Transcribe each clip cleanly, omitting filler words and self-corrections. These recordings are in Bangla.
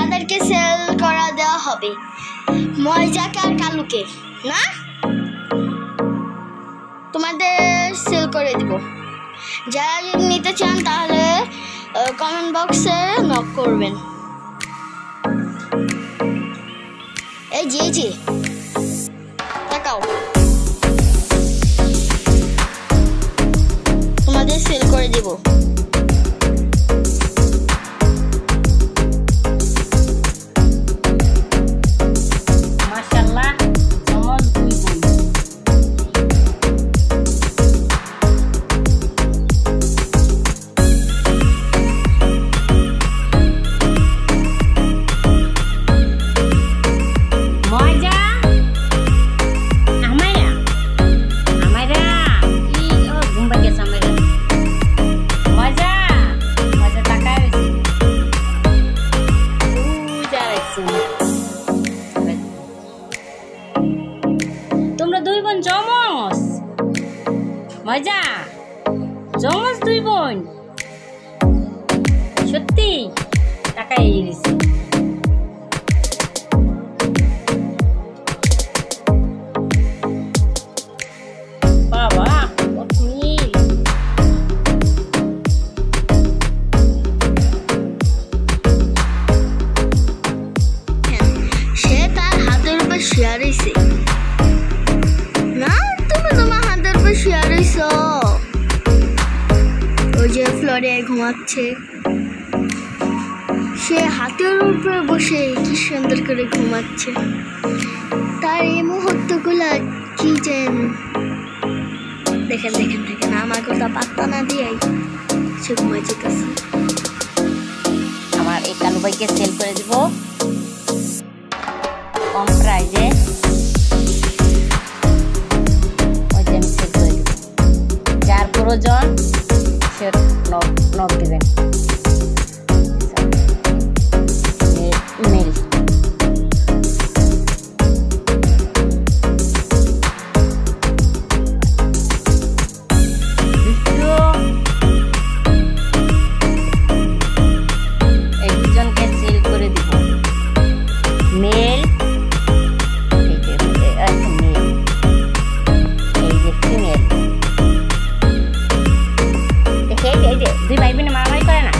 কাদেরকে সেল করা দেওয়া হবে? ময়জাকে আর কালুকে না? তোমাদের সেল করে দিব। যারা যদি নিতে চান তাহলে কমেন্ট বক্সে নক করবেন। এই জি তাকাও, তোমাদের সেল করে দিব। তোমরা দুই বোন জমজ, মজা জমজ দুই বোন, সত্যি টাকাই গেছে। বাবা সে তার হাতের উপর শেয়ার হয়েছে না? তুমি তোমার হাতের উপর শেয়ার হয়েছ। ওই যে ফ্লোরে ঘুমাচ্ছে, সে হাতের উপরে বসে কি সুন্দর করে ঘুমাচ্ছে। তার এই মুহূর্তগুলো কি যেন দেখেন আমার কথা পাত্তা না দিয়ে সে ঘুমাই যেতেছে। আমার এই কালু ভাইকে সেল করে দিব কম প্রাইজে। যার প্রয়োজন সে নক দিবেন। মেল একজনকে সেল করে দিব। মেল দুই ভাই বোনে মারামারি করে না,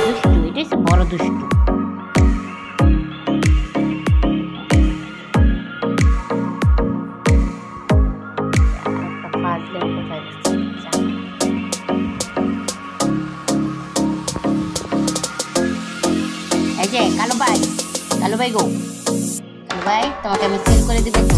দুষ্টু, এটা হচ্ছে বড় দুষ্টু। এই যে কালু ভাই গো, কালু ভাই তোমাকে আমি সেল করে দিব তো।